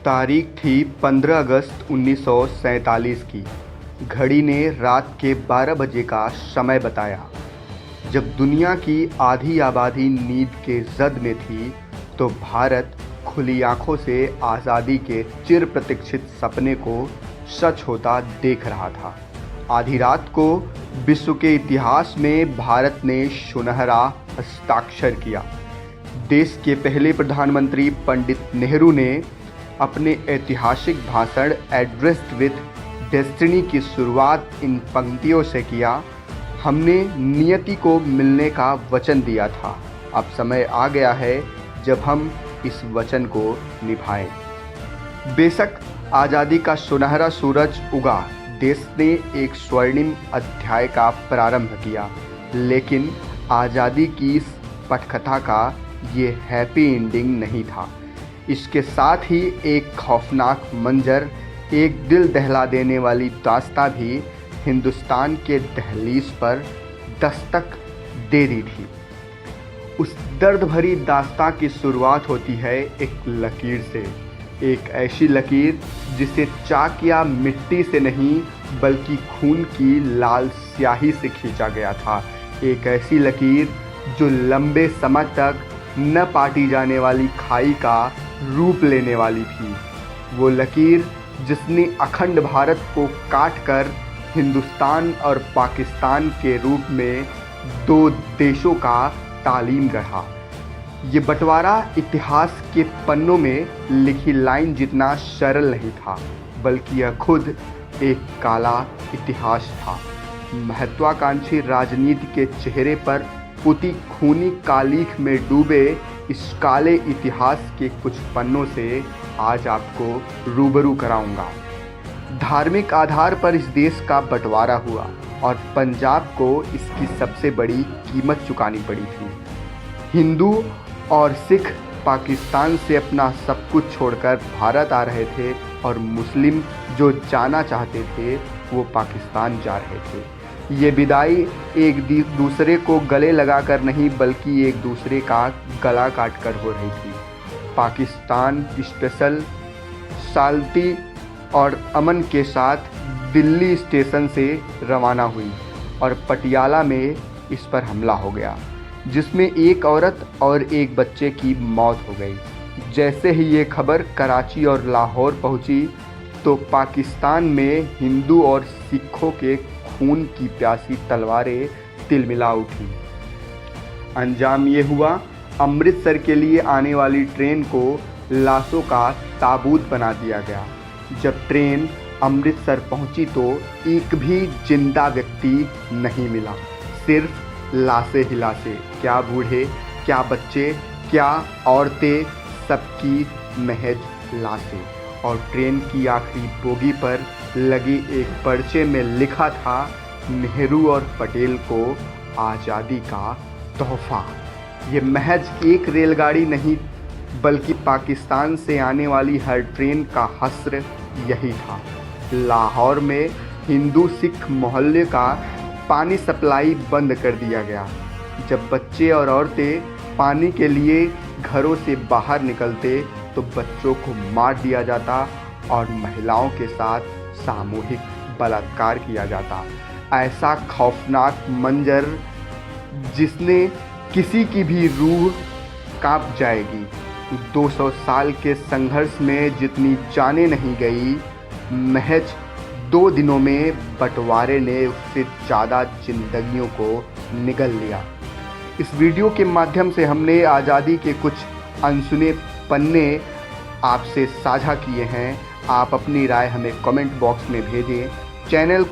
तारीख थी 15 अगस्त 1947 की। घड़ी ने रात के 12 बजे का समय बताया। जब दुनिया की आधी आबादी नींद के जद में थी तो भारत खुली आंखों से आज़ादी के चिर प्रतीक्षित सपने को सच होता देख रहा था। आधी रात को विश्व के इतिहास में भारत ने सुनहरा हस्ताक्षर किया। देश के पहले प्रधानमंत्री पंडित नेहरू ने अपने ऐतिहासिक भाषण एड्रेस्ड विद डेस्टिनी की शुरुआत इन पंक्तियों से किया। हमने नियति को मिलने का वचन दिया था, अब समय आ गया है जब हम इस वचन को निभाएं। बेशक आज़ादी का सुनहरा सूरज उगा, देश ने एक स्वर्णिम अध्याय का प्रारंभ किया, लेकिन आज़ादी की इस पटकथा का ये हैप्पी एंडिंग नहीं था। इसके साथ ही एक खौफनाक मंजर, एक दिल दहला देने वाली दास्तां भी हिंदुस्तान के दहलीज पर दस्तक दे दी थी। उस दर्द भरी दास्तां की शुरुआत होती है एक लकीर से, एक ऐसी लकीर जिसे चाक या मिट्टी से नहीं बल्कि खून की लाल स्याही से खींचा गया था। एक ऐसी लकीर जो लंबे समय तक न पाटी जाने वाली खाई का रूप लेने वाली थी। वो लकीर जिसने अखंड भारत को काटकर हिंदुस्तान और पाकिस्तान के रूप में दो देशों का तालीम गढ़ा। ये बंटवारा इतिहास के पन्नों में लिखी लाइन जितना सरल नहीं था, बल्कि यह खुद एक काला इतिहास था। महत्वाकांक्षी राजनीति के चेहरे पर पुती खूनी कालीख में डूबे इस काले इतिहास के कुछ पन्नों से आज आपको रूबरू कराऊंगा। धार्मिक आधार पर इस देश का बंटवारा हुआ और पंजाब को इसकी सबसे बड़ी कीमत चुकानी पड़ी थी। हिंदू और सिख पाकिस्तान से अपना सब कुछ छोड़कर भारत आ रहे थे और मुस्लिम जो जाना चाहते थे वो पाकिस्तान जा रहे थे। ये विदाई एक दूसरे को गले लगाकर नहीं बल्कि एक दूसरे का गला काटकर हो रही थी। पाकिस्तान स्पेशल शांति और अमन के साथ दिल्ली स्टेशन से रवाना हुई और पटियाला में इस पर हमला हो गया, जिसमें एक औरत और एक बच्चे की मौत हो गई। जैसे ही ये खबर कराची और लाहौर पहुंची तो पाकिस्तान में हिंदू और सिखों के खून की प्यासी तलवारें तिलमिला उठी। अंजाम ये हुआ, अमृतसर के लिए आने वाली ट्रेन को लाशों का ताबूत बना दिया गया। जब ट्रेन अमृतसर पहुंची तो एक भी जिंदा व्यक्ति नहीं मिला, सिर्फ लाशें ही लाशें। क्या बूढ़े, क्या बच्चे, क्या औरतें, सबकी महज लाशें। और ट्रेन की आखिरी बोगी पर लगी एक पर्चे में लिखा था, नेहरू और पटेल को आज़ादी का तोहफा। ये महज एक रेलगाड़ी नहीं बल्कि पाकिस्तान से आने वाली हर ट्रेन का हस्र यही था। लाहौर में हिंदू सिख मोहल्ले का पानी सप्लाई बंद कर दिया गया। जब बच्चे और औरतें पानी के लिए घरों से बाहर निकलते तो बच्चों को मार दिया जाता और महिलाओं के साथ सामूहिक बलात्कार किया जाता। ऐसा खौफनाक मंजर जिसने किसी की भी रूह कांप जाएगी। 200 साल के संघर्ष में जितनी जानें नहीं गई, महज 2 दिनों में बंटवारे ने उससे ज़्यादा जिंदगियों को निगल लिया। इस वीडियो के माध्यम से हमने आज़ादी के कुछ अनसुने पन्ने आपसे साझा किए हैं। आप अपनी राय हमें कमेंट बॉक्स में भेजें। चैनल